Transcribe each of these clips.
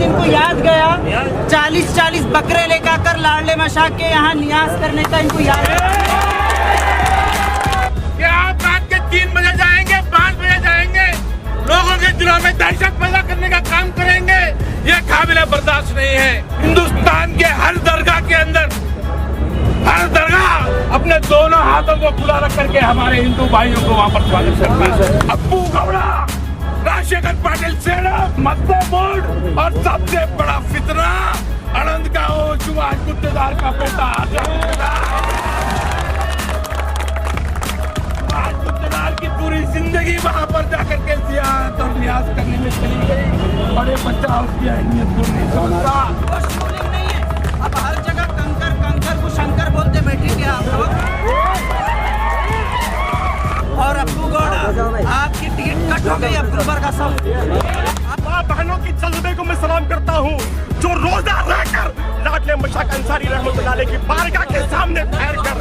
इनको याद गया 40-40 बकरे लेकर कर लाडले मशाक के यहाँ नियाज करने का इनको याद क्या आप रात के 3 बजे जाएंगे, 5 बजे जाएंगे, लोगों के दिलों में दहशत पैदा करने का काम करेंगे? ये काबिल बर्दाश्त नहीं है। हिंदुस्तान के हर दरगाह के अंदर, हर दरगाह अपने दोनों हाथों को खुला रख करके हमारे हिंदू भाइयों को वहाँ पर स्वागत करती है। अप्पू गौड़ा, राजशेखर पाटिल सेना, मध्य बोर्ड और सबसे बड़ा फितना आनंद का वो सुभाष गुत्तेदार का बेटा सुभाष गुत्तेदार की पूरी जिंदगी वहाँ पर जाकर के जियारत और नियाज करने में चली गई और ये बच्चा उसकी अहमियत को नहीं समझता। नहीं है। अब हर जगह कंकर को शंकर बोलते बैठे क्या आप लोग? और अप्पू गौड़ा आपकी टिकट कट हो गई अक्टूबर का सब। माँ बहनों की जज्बे को मैं सलाम करता हूँ जो रोजा रहकर लाडले मशाक अंसारी रहमतुल्लाह अलैह की बारगाह के सामने ठहर कर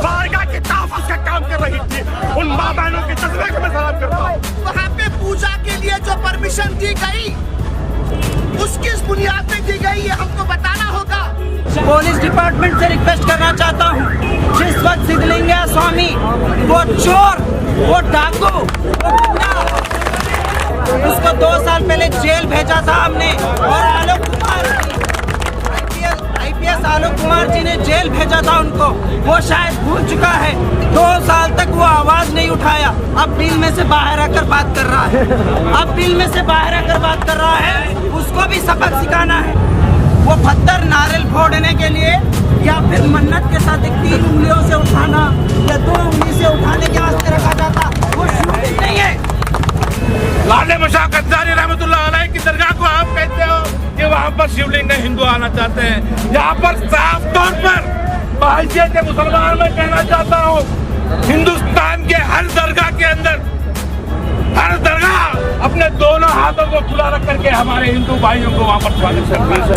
बारगाह के तहफ़्फ़ुज़ का काम कर रही थी। उन माँ बहनों के जज्बे को मैं सलाम करता हूँ। वहाँ पे पूजा के लिए जो परमिशन दी गई उस किस बुनियाद पे दी गई ये हमको बताना होगा। पुलिस डिपार्टमेंट से रिक्वेस्ट करना चाहता हूँ, जिस वक्त सिद्धलिंगैया स्वामी वो चोर, वो डाकू, वो गुंडा, उसको 2 साल पहले जेल भेजा था हमने और आलोक कुमार आईपीएस आलोक कुमार जी ने जेल भेजा था उनको, वो शायद भूल चुका है। 2 साल तक वो आवाज नहीं उठाया, अब बिल में से बाहर आकर बात कर रहा है। अब बिल में से बाहर आकर बात कर रहा है, उसको भी सबक सिखाना है। वो पत्थर नारियल फोड़ने के लिए या फिर मन्नत के साथ 3 उंगलियों से उठाना या 2 उंगली से उठाने के वास्ते रखा जाता, वो शूटिंग नहीं है। लाडले मशाक अंसारी रहमतुल्लाह अलैह की दरगाह को आप कहते हो कि वहाँ पर शिवलिंग में हिंदू आना चाहते हैं। यहाँ पर साफ तौर पर बहैसियत मुसलमान में कहना चाहता हूँ, हिंदुस्तान के हर दरगाह के अंदर, हर दरगाह अपने दोनों हाथों को खुला रख करके हमारे हिंदू भाइयों को वहाँ पर स्वागत करती है।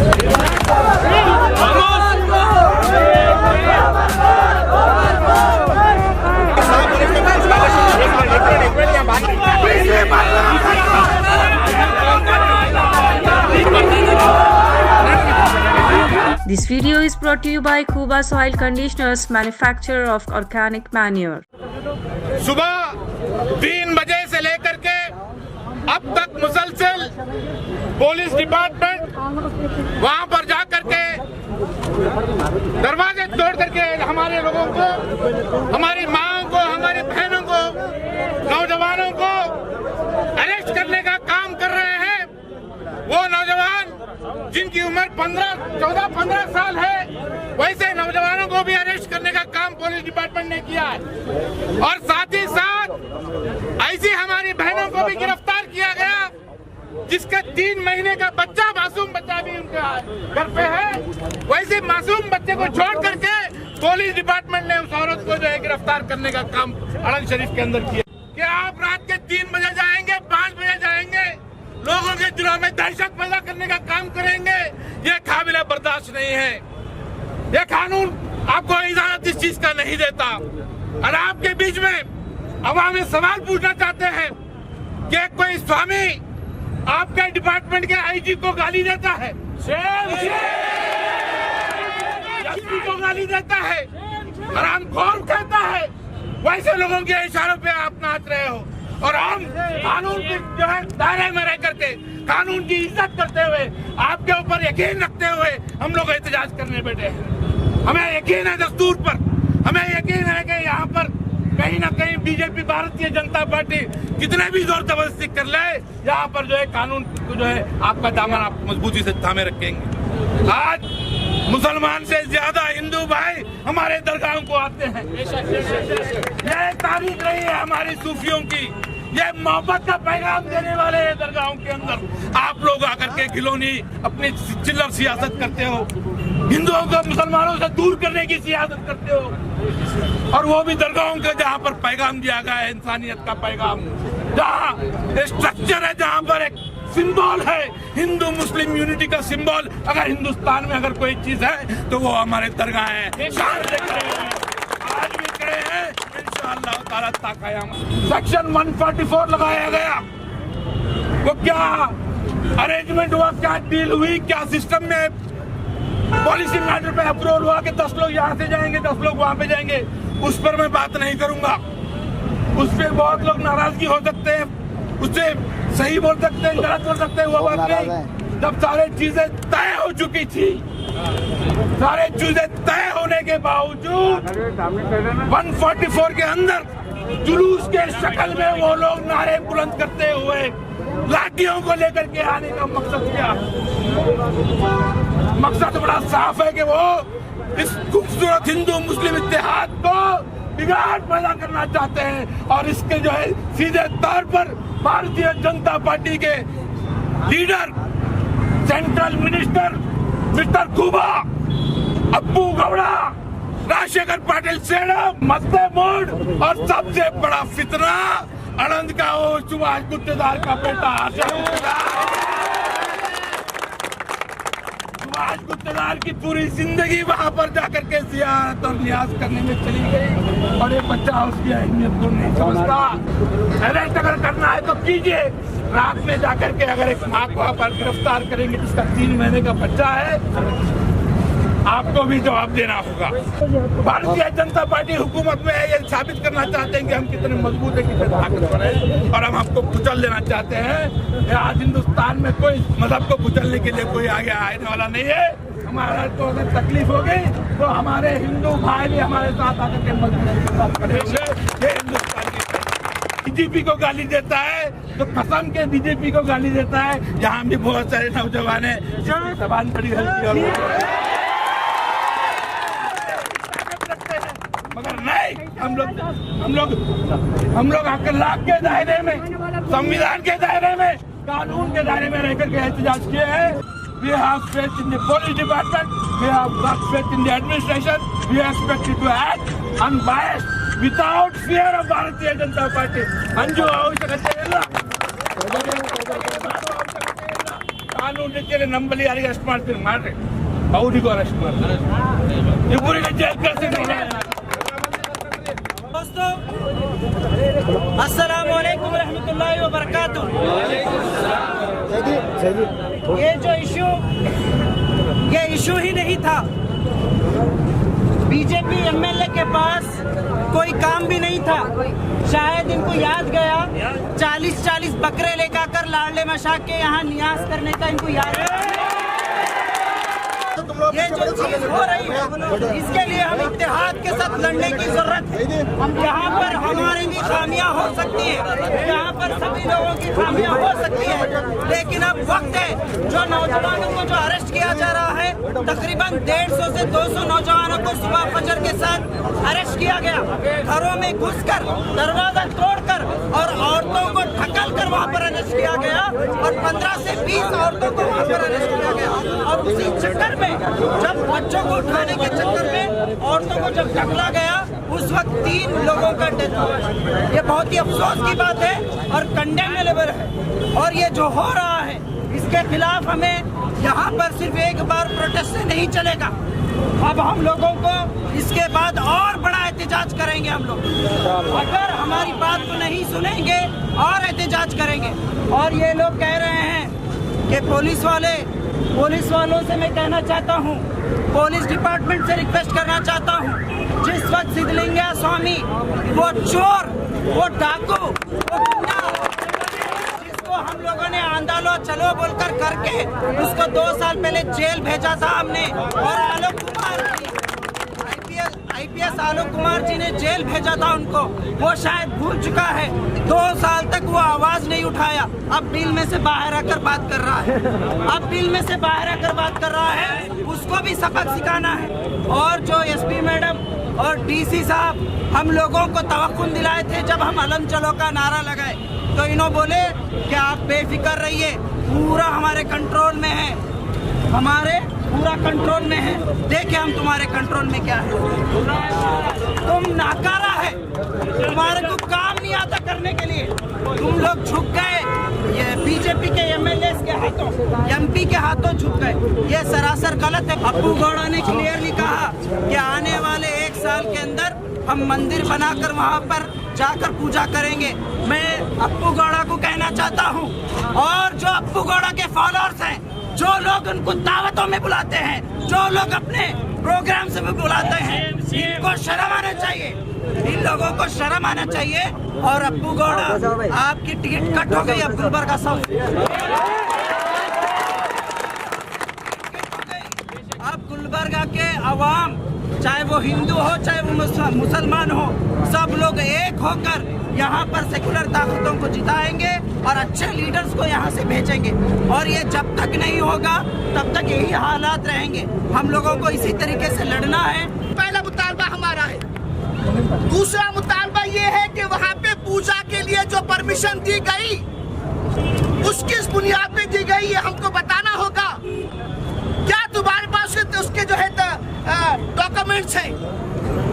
This video is brought to you by Kuba Soil Conditioners, manufacturer of organic manure. सुबह 3 बजे से लेकर के अब तक मुसलसल पुलिस डिपार्टमेंट वहां पर जा करके दरवाजे तोड़ करके हमारे लोगों को, हमारी माओ को, हमारी बहनों को, नौजवानों को अरेस्ट करने का काम कर रहे हैं। वो नौजवान जिनकी उम्र 14-15 साल है, वैसे नौजवानों को भी अरेस्ट करने का काम पुलिस डिपार्टमेंट ने किया है और साथ ही साथ ऐसी हमारी बहनों को भी गिरफ्तार किया गया जिसका 3 महीने का बच्चा, मासूम बच्चा भी उनके घर पे है। वैसे मासूम बच्चे को छोड़ करके पुलिस डिपार्टमेंट ने उस औरत को जो है गिरफ्तार करने का काम अड़न शरीफ के अंदर किया। क्या आप रात के 3 बजे जाएंगे, 5 बजे जाएंगे, लोगों के दिलों में दहशत पैदा करने का काम करेंगे? ये काबिल बर्दाश्त नहीं है। ये कानून आपको इजाजत इस चीज का नहीं देता। और आपके बीच में अवाम में सवाल पूछना चाहते हैं कि कोई स्वामी आपके डिपार्टमेंट के आईजी को गाली देता है, एसपी को गाली देता है, हरामखोर कहता है, वैसे लोगों के इशारों पे आप नाच रहे हो और हम कानून के जो है दायरे में रह करके कानून की इज्जत करते हुए, आपके ऊपर यकीन रखते हुए हम लोग एहतजाज करने बैठे हैं। हमें यकीन है दस्तूर पर, हमें यकीन है कि यहाँ पर कहीं ना कहीं बीजेपी, भारतीय जनता पार्टी कितने भी जोर जबरदस्ती कर ले, यहाँ पर जो है कानून को जो है आपका दामन आप मजबूती से थामे रखेंगे। आज मुसलमान से ज्यादा हिंदू भाई हमारे दरगाहों को आते हैं। ये तारीख रही है हमारी सूफियों की, ये मोहब्बत का पैगाम देने वाले हैं दरगाहों के अंदर। आप लोग आकर के खिलौनी अपनी चिल्लर सियासत करते हो, हिंदुओं को मुसलमानों से दूर करने की सियासत करते हो, और वो भी दरगाहों के जहाँ पर पैगाम दिया गया है इंसानियत का पैगाम, जहाँ स्ट्रक्चर है, जहाँ पर एक सिंबल है हिंदू मुस्लिम यूनिटी का सिंबल। अगर हिंदुस्तान में अगर कोई चीज है तो वो हमारे दरगाह है। आज भी कहे हैं इंशाअल्लाह ताला कयामत। सेक्शन 144 लगाया गया, वो क्या अरेंजमेंट हुआ, क्या डील हुई, क्या सिस्टम में पॉलिसी मैटर पे अप्रूवल हुआ कि 10 लोग यहाँ से जाएंगे, 10 लोग वहाँ पे जाएंगे, उस पर मैं बात नहीं करूंगा। उस पर बहुत लोग नाराजगी हो सकते हैं, उससे सही बोल सकते हैं, गलत बोल सकते हैं, वो बात नहीं। जब सारे चीजें तय हो चुकी थी, सारे चीजें तय होने के बावजूद 144 के अंदर जुलूस के शक्ल में वो लोग नारे बुलंद करते हुए लाठियों को लेकर के आने का मकसद क्या? मकसद बड़ा साफ है कि वो इस खूबसूरत हिंदू मुस्लिम इत्तेहाद को बिगाड़ पैदा करना चाहते हैं और इसके जो है सीधे तौर पर भारतीय जनता पार्टी के leader central minister mister खूबा, Appu Gowda, Rajshekhar Patil सेना, मध्य मोड और सबसे बड़ा फितना आनंद का वो सुभाष गुत्तेदार का बेटा सुभाष गुत्तेदार की पूरी जिंदगी वहां पर जाकर के जियारत और नियाज करने में चली गई और ये बच्चा उसकी अहमियत को नहीं समझता। अरेस्ट अगर करना है तो कीजिए, रात में जाकर के अगर एक माँ को आप गिरफ्तार करेंगे जिसका 3 महीने का बच्चा है, आपको भी जवाब देना होगा। भारतीय जनता पार्टी हुकूमत में है, ये साबित करना चाहते हैं कि हम कितने मजबूत है, कितने ताकतवर है और हम आपको कुचल देना चाहते हैं। आज हिंदुस्तान में कोई मजहब को कुचलने के लिए कोई आगे आने वाला नहीं है। हमारा तो अगर तकलीफ हो गई तो हमारे हिंदू भाई भी हमारे साथ आकर के मजबूती के साथ करेंगे। ये हिंदुस्तान की बीजेपी को गाली देता है तो कसम के बीजेपी को गाली देता है। यहाँ भी बहुत सारे नौजवान है, जबान बड़ी हल्की और मगर नहीं, हम लोग अखलाक के दायरे में, संविधान के दायरे में, कानून के दायरे में रहकर के एहतजाज किए हैं। We have faith in the police department, we have got faith in the administration, we expect it to act unbiased without fear of Bharatiya Janata Party. Anju आवश्यकತೆ ಇಲ್ಲ, ಕಾನೂನು ರೀತಿಯಲ್ಲಿ ನಂಬಲ್ಲಿ ಯಾರಿಗೆ ಅರೆಸ್ಟ್ ಮಾಡ್ತೀರಿ ಮಾಡ್ರಿ, ಅವರಿಗೂ ಅರೆಸ್ಟ್ ಮಾಡ್ತಾರೆ, ಇಬ್ಬರಿಗೆ ಜೈಲ್ ಕಳಿಸ್ತೀನಿ। दोस्तों अस्सलाम वालेकुम रहमतुल्लाहि व बरकातुहू। ये इशू ही नहीं था। बीजेपी एमएलए के पास कोई काम भी नहीं था, शायद इनको याद गया 40-40 बकरे लेकर लाडले मशाक के यहाँ नियाज करने का इनको याद है। ये जो चीज हो रही है इसके लिए हम इत्तेहाद के साथ लड़ने की जरूरत है। हम यहाँ पर हमारी भी खामियां हो सकती है, यहाँ पर सभी लोगों की खामियां हो सकती है, लेकिन अब वक्त है जो नौजवानों को जो अरेस्ट किया जा रहा है, तकरीबन 150 से 200 नौजवानों को सुबह फजर के साथ अरेस्ट किया गया। घरों में घुसकर, दरवाजा तोड़कर और औरतों को ढकल कर वहाँ पर अरेस्ट किया गया और 15 से 20 औरतों को वहाँ पर अरेस्ट किया गया। और उसी चक्कर में जब बच्चों को उठाने के चक्कर में औरतों को जब ढकला गया, उस वक्त 3 लोगों का डेथ हुआ। ये बहुत ही अफसोस की बात है और कंडेमेबल है। और ये जो हो रहा है इसके खिलाफ हमें यहाँ पर सिर्फ एक बार प्रोटेस्ट से नहीं चलेगा। अब हम लोगों को इसके बाद और बड़ा एहतजाज करेंगे। हम लोग अगर हमारी बात को नहीं सुनेंगे और एहतजाज करेंगे। और ये लोग कह रहे हैं कि पुलिस वालों से मैं कहना चाहता हूँ, पुलिस डिपार्टमेंट से रिक्वेस्ट करना चाहता हूँ, जिस वक्त सिद्धलिंगैया स्वामी वो चोर, वो डाकू, वो गुंडा, जिसको हम लोगों ने आंदोलन चलो बोलकर करके उसको 2 साल पहले जेल भेजा था हमने, और आलोक कुमार आईपीएस आलोक कुमार जी ने जेल भेजा था उनको, वो शायद भूल चुका है। 2 साल तक वो आवाज नहीं उठाया, अब बिल में से बाहर आकर बात कर रहा है। अब बिल में से बाहर आकर बात कर रहा है, उसको भी सबक सिखाना है। और जो एसपी मैडम और डीसी साहब हम लोगों को तवक्कुन दिलाए थे जब हम अलम चलो का नारा लगाए, तो इन्होंने बोले कि आप बेफिक्र रहिए, पूरा हमारे कंट्रोल में है, हमारे पूरा कंट्रोल में है। देखिए हम तुम्हारे कंट्रोल में क्या है। तुम नाकारा है, तुम्हारे को काम नहीं आता करने के लिए, तुम लोग झुक गए। ये बीजेपी के एमएलए के हाथों, एमपी के हाथों झुक गए। ये सरासर गलत है। अप्पू गौड़ा ने क्लियरली कहा कि आने वाले 1 साल के अंदर हम मंदिर बनाकर वहाँ पर जाकर पूजा करेंगे। मैं अप्पू गौड़ा को कहना चाहता हूँ, और जो अप्पू गौड़ा के फॉलोअर्स हैं, जो लोग उनको दावतों में बुलाते हैं, जो लोग अपने प्रोग्राम से भी बुलाते हैं, इनको शर्म आना चाहिए, इन लोगों को शर्म आना चाहिए। और अप्पू गौड़ा, आपकी टिकट कट हो गई अब गुलबर्गा साउथ। अब गुलबर्गा के अवाम, चाहे वो हिंदू हो चाहे वो मुसलमान हो, सब लोग एक होकर यहाँ पर सेकुलर ताकतों को जिताएंगे और अच्छे लीडर्स को यहाँ से भेजेंगे। और ये जब तक नहीं होगा तब तक यही हालात रहेंगे। हम लोगों को इसी तरीके से लड़ना है। पहला मुतालबा हमारा है। दूसरा मुतालबा ये है कि वहाँ पे पूजा के लिए जो परमिशन दी गई, उसकी किस बुनियाद पे दी गई, ये हमको बताना होगा। क्या तुम्हारे पास उसके जो है डॉक्यूमेंट्स हैं?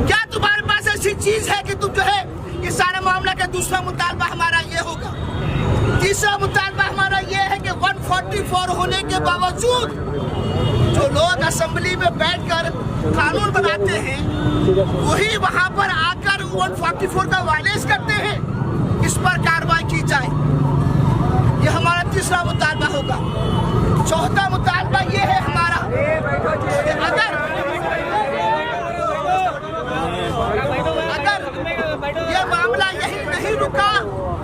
क्या तुम्हारे पास ऐसी चीज है कि तुम जो है ये सारा मामला का? दूसरा मुतालबा हमारा ये होगा। तीसरा मुतालबा हमारा ये है कि 144 होने के बावजूद जो लोग असेंबली में बैठकर कानून बनाते हैं, वही वहां पर आकर 144 का वायलेस करते हैं। इस पर कार्रवाई की जाए, ये हमारा तीसरा मुतालबा होगा। चौथा मुतालबा ये है हमारा, अगर ये मामला यही नहीं रुका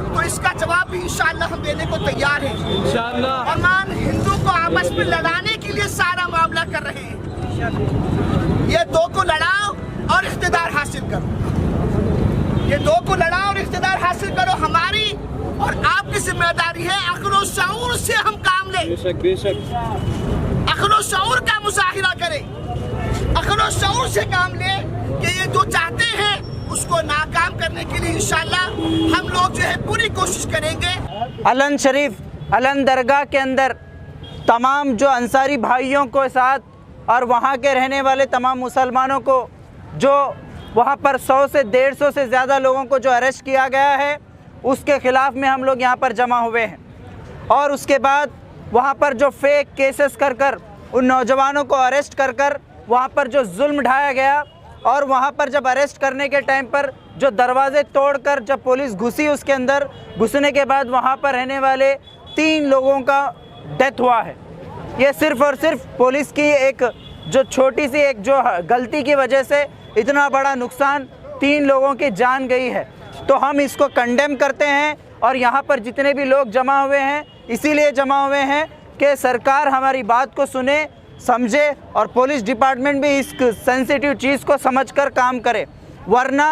तो इसका जवाब भी इंशाअल्लाह हम देने को तैयार हैं। इंशाअल्लाह अमान हिंदू को आपस में लड़ाने के लिए सारा मामला कर रहे हैं। ये दो को लड़ाओ और इख्तिदार हासिल करो, ये दो को लड़ाओ और इख्तिदार हासिल करो। हमारी और आपकी जिम्मेदारी है अक्ल शऊर से हम काम लें। बेशक अक्ल शऊर का मुजाहिरा करें, अक्ल शऊर से काम लें कि ये जो चाहते हैं उसको नाकाम करने के लिए इंशाअल्लाह हम लोग जो है पूरी कोशिश करेंगे। अलन शरीफ, अलन दरगाह के अंदर तमाम जो अंसारी भाइयों को साथ और वहाँ के रहने वाले तमाम मुसलमानों को, जो वहाँ पर 100 से 150 से ज़्यादा लोगों को जो अरेस्ट किया गया है, उसके ख़िलाफ़ में हम लोग यहाँ पर जमा हुए हैं। और उसके बाद वहाँ पर जो फेक केसेस कर कर उन नौजवानों को अरेस्ट कर कर वहाँ पर जो जुल्म ढाया गया, और वहाँ पर जब अरेस्ट करने के टाइम पर जो दरवाज़े तोड़कर जब पुलिस घुसी, उसके अंदर घुसने के बाद वहाँ पर रहने वाले 3 लोगों का डेथ हुआ है। ये सिर्फ़ और सिर्फ पुलिस की एक जो छोटी सी एक जो गलती की वजह से इतना बड़ा नुकसान, 3 लोगों की जान गई है। तो हम इसको कंडेम करते हैं, और यहाँ पर जितने भी लोग जमा हुए हैं इसीलिए जमा हुए हैं कि सरकार हमारी बात को सुने, समझे, और पुलिस डिपार्टमेंट भी इस सेंसिटिव चीज़ को समझकर काम करे। वरना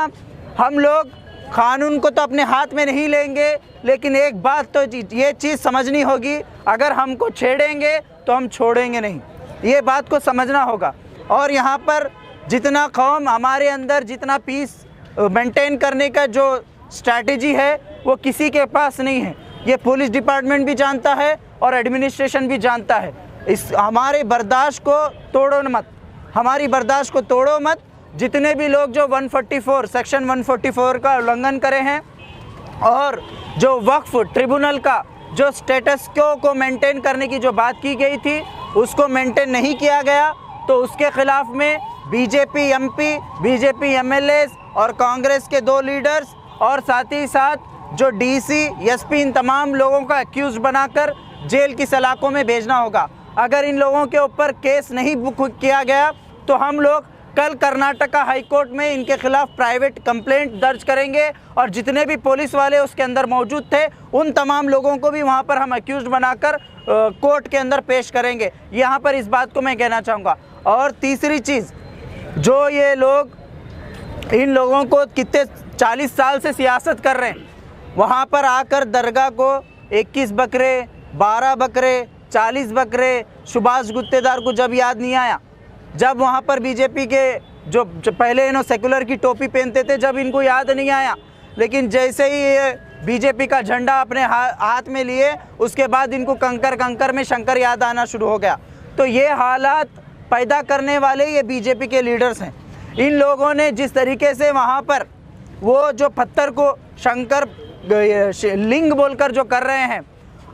हम लोग कानून को तो अपने हाथ में नहीं लेंगे, लेकिन एक बात तो ये चीज़ समझनी होगी, अगर हमको छेड़ेंगे तो हम छोड़ेंगे नहीं, ये बात को समझना होगा। और यहाँ पर जितना कौम हमारे अंदर जितना पीस मेंटेन करने का जो स्ट्रैटेजी है वो किसी के पास नहीं है। ये पुलिस डिपार्टमेंट भी जानता है और एडमिनिस्ट्रेशन भी जानता है। इस हमारे बर्दाश्त को तोड़ो मत, हमारी बर्दाश्त को तोड़ो मत। जितने भी लोग जो 144 सेक्शन 144 का उल्लंघन करे हैं, और जो वक्फ ट्रिब्यूनल का जो स्टेटस को मेंटेन करने की जो बात की गई थी उसको मेंटेन नहीं किया गया, तो उसके ख़िलाफ़ में बीजेपी एमपी, बीजेपी एमएलएस और कांग्रेस के 2 लीडर्स और साथ ही साथ जो डीसी, एसपी, इन तमाम लोगों का एक्यूज बनाकर जेल की सलाखों में भेजना होगा। अगर इन लोगों के ऊपर केस नहीं बुक किया गया तो हम लोग कल कर्नाटका हाई कोर्ट में इनके खिलाफ प्राइवेट कंप्लेंट दर्ज करेंगे, और जितने भी पुलिस वाले उसके अंदर मौजूद थे उन तमाम लोगों को भी वहां पर हम एक्यूज बनाकर कोर्ट के अंदर पेश करेंगे। यहाँ पर इस बात को मैं कहना चाहूँगा। और तीसरी चीज़, जो ये लोग इन लोगों को कितने 40 साल से सियासत कर रहे हैं, वहाँ पर आकर दरगाह को 21 बकरे, 12 बकरे, 40 बकरे, सुभाष गुत्तेदार को जब याद नहीं आया, जब वहाँ पर बीजेपी के जो पहले इन्होंने सेकुलर की टोपी पहनते थे, जब इनको याद नहीं आया, लेकिन जैसे ही ये बीजेपी का झंडा अपने हाथ में लिए उसके बाद इनको कंकर में शंकर याद आना शुरू हो गया। तो ये हालात पैदा करने वाले ये बीजेपी के लीडर्स हैं। इन लोगों ने जिस तरीके से वहाँ पर वो जो पत्थर को शंकर लिंग बोलकर जो कर रहे हैं,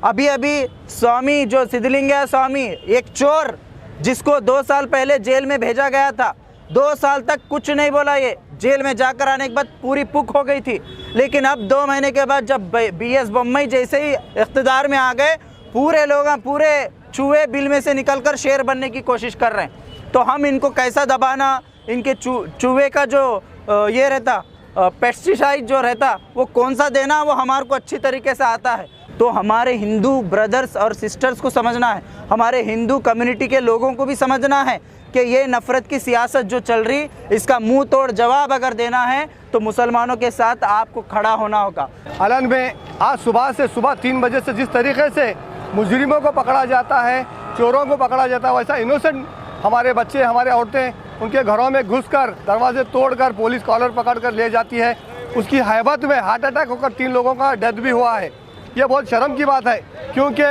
अभी स्वामी जो सिद्धलिंगय्या स्वामी, एक चोर जिसको 2 साल पहले जेल में भेजा गया था, 2 साल तक कुछ नहीं बोला, ये जेल में जाकर आने के बाद पूरी पुक हो गई थी, लेकिन अब 2 महीने के बाद जब BS बम्बई जैसे ही इख्तिदार में आ गए, पूरे लोग पूरे चूहे बिल में से निकलकर शेर बनने की कोशिश कर रहे हैं। तो हम इनको कैसा दबाना, इनके चूहे का जो ये रहता पेस्टिसाइड जो रहता वो कौन सा देना, वो हमारे को अच्छी तरीके से आता है। तो हमारे हिंदू ब्रदर्स और सिस्टर्स को समझना है, हमारे हिंदू कम्युनिटी के लोगों को भी समझना है कि ये नफ़रत की सियासत जो चल रही, इसका मुंह तोड़ जवाब अगर देना है तो मुसलमानों के साथ आपको खड़ा होना होगा। अलन में आज सुबह 3 बजे से जिस तरीके से मुजरिमों को पकड़ा जाता है, चोरों को पकड़ा जाता है, वैसा इनोसेंट हमारे बच्चे, हमारे औरतें उनके घरों में घुसकर दरवाजे तोड़कर पुलिस कॉलर पकड़कर ले जाती है। उसकी हैबत में हार्ट अटैक होकर 3 लोगों का डेथ भी हुआ है। ये बहुत शर्म की बात है, क्योंकि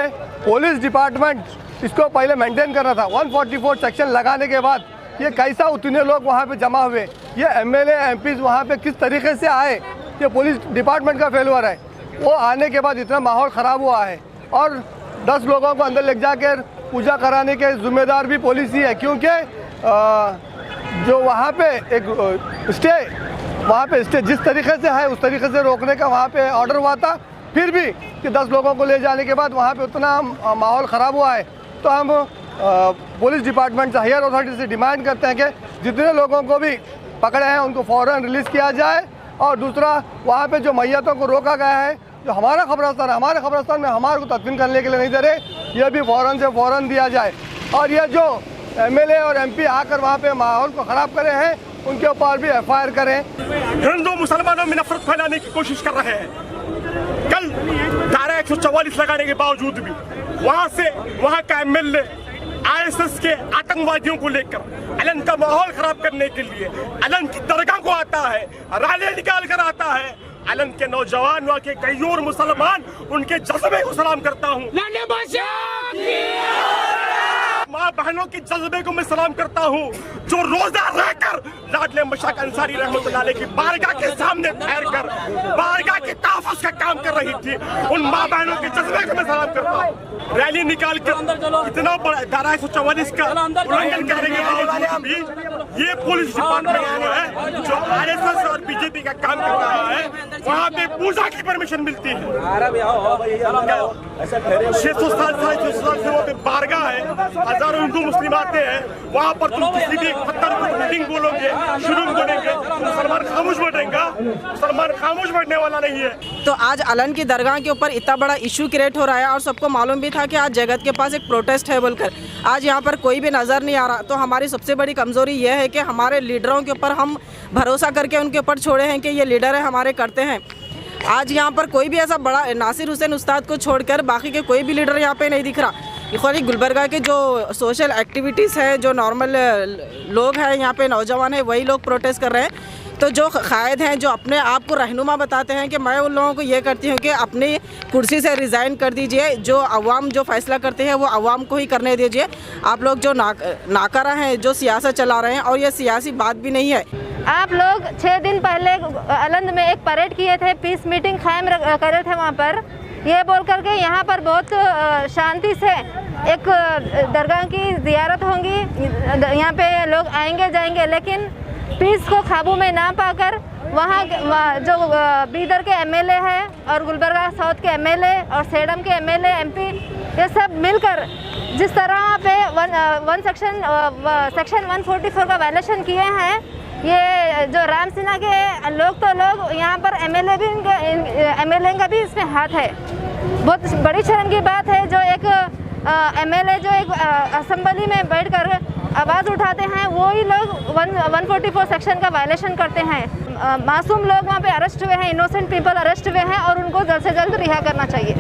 पुलिस डिपार्टमेंट इसको पहले मेंटेन कर रहा था। 144 सेक्शन लगाने के बाद ये कैसा उतने लोग वहाँ पे जमा हुए, ये MLA MPs वहाँ पे किस तरीके से आए, ये पुलिस डिपार्टमेंट का फेलुअर है। वो आने के बाद इतना माहौल ख़राब हुआ है और 10 लोगों को अंदर ले जाकर पूजा कराने के जिम्मेदार भी पुलिस ही है, क्योंकि जो वहाँ पे एक स्टे जिस तरीके से है उस तरीके से रोकने का वहाँ पे ऑर्डर हुआ था, फिर भी कि 10 लोगों को ले जाने के बाद वहाँ पे उतना माहौल ख़राब हुआ है। तो हम पुलिस डिपार्टमेंट से, हायर अथॉरिटी से डिमांड करते हैं कि जितने लोगों को भी पकड़े हैं उनको फ़ौरन रिलीज़ किया जाए। और दूसरा, वहाँ पे जो मैयतों को रोका गया है, जो हमारे खबरस्तान में हमारे को तदफीन करने के लिए नहीं दे रहे, ये भी फ़ौरन से फ़ौरन दिया जाए। और ये जो MLA और MP आकर वहाँ पे माहौल को ख़राब करे हैं, उनके ऊपर भी FIR करें। हिंदू मुसलमानों में नफरत फैलाने की कोशिश कर रहे हैं। कल धारा 144 लगाने के बावजूद भी वहाँ का MLA ISS के आतंकवादियों को लेकर अलन का माहौल खराब करने के लिए अलन की दरगाह को आता है, रैली निकाल कर आता है। अलन के नौजवान, वहाँ के कईयोर मुसलमान, उनके जज्बे को सलाम करता हूँ। माँ बहनों के जज्बे को मैं सलाम करता हूँ, जो रोजा रहकर लाडले मशाक अंसारी रहमतुल्लाह अलैह की बारगाह के सामने ठहर कर बारगाह के तहफ़्फ़ुज़ का काम कर रही थी। उन माँ बहनों के जज्बे को मैं सलाम करता हूँ। रैली निकाल कर इतना बड़ा धारा 144 का उल्लंघन करने के बावजूद भी ये पुलिस डिपार्टमेंट जो है, जो RSS और BJP का काम कर रहा है, वहाँ पे पूजा की परमिशन मिलती है। 600 साल से वहाँ पे बारगाह है, हजारों हिंदू मुस्लिम आते हैं। वहाँ पर तुम किसी भी पत्थर को मीटिंग बोलोगे, शुरू बोलेंगे, मुसलमान खामोश बैठेगा। मुसलमान खामोश बैठने वाला नहीं है। तो आज अलन की दरगाह के ऊपर इतना बड़ा इशू क्रिएट हो रहा है और सबको मालूम भी था कि आज जगत के पास एक प्रोटेस्ट है बोलकर, आज यहाँ पर कोई भी नज़र नहीं आ रहा। तो हमारी सबसे बड़ी कमज़ोरी यह है कि हमारे लीडरों के ऊपर हम भरोसा करके उनके ऊपर छोड़े हैं कि ये लीडर है, हमारे करते हैं। आज यहाँ पर कोई भी ऐसा बड़ा, नासिर हुसैन उस्ताद को छोड़कर बाकी के कोई भी लीडर यहाँ पे नहीं दिख रहा। खाली गुलबर्गा के जो सोशल एक्टिविटीज़ हैं, जो नॉर्मल लोग हैं यहाँ पे, नौजवान हैं, वही लोग प्रोटेस्ट कर रहे हैं। तो जो कायद हैं, जो अपने आप को रहनुमा बताते हैं, कि मैं उन लोगों को ये करती हूँ कि अपनी कुर्सी से रिज़ाइन कर दीजिए, जो अवाम जो फैसला करते हैं वो अवाम को ही करने दीजिए। आप लोग जो नाकारा हैं, जो सियासत चला रहे हैं, और ये सियासी बात भी नहीं है। आप लोग 6 दिन पहले अलंद में एक परेड किए थे, पीस मीटिंग कायम करे थे वहाँ पर, ये बोल करके यहाँ पर बहुत शांति से एक दरगाह की ज़ियारत होंगी, यहाँ पे लोग आएंगे जाएंगे, लेकिन पीस को काबू में ना पाकर वहाँ जो बीदर के MLA है और गुलबर्गा साउथ के MLA और सेडम के MLA MP, ये सब मिलकर जिस तरह पे सेक्शन 144 का वायलेशन किए हैं, ये जो राम सेना के लोग, तो लोग यहाँ पर MLA का भी इसमें हाथ है। बहुत बड़ी शर्म की बात है, जो एक MLA जो एक असेंबली में बैठकर आवाज़ उठाते हैं, वो ही लोग 144 सेक्शन का वायलेशन करते हैं। मासूम लोग वहाँ पे अरेस्ट हुए हैं, इनोसेंट पीपल अरेस्ट हुए हैं, और उनको जल्द से जल्द रिहा करना चाहिए।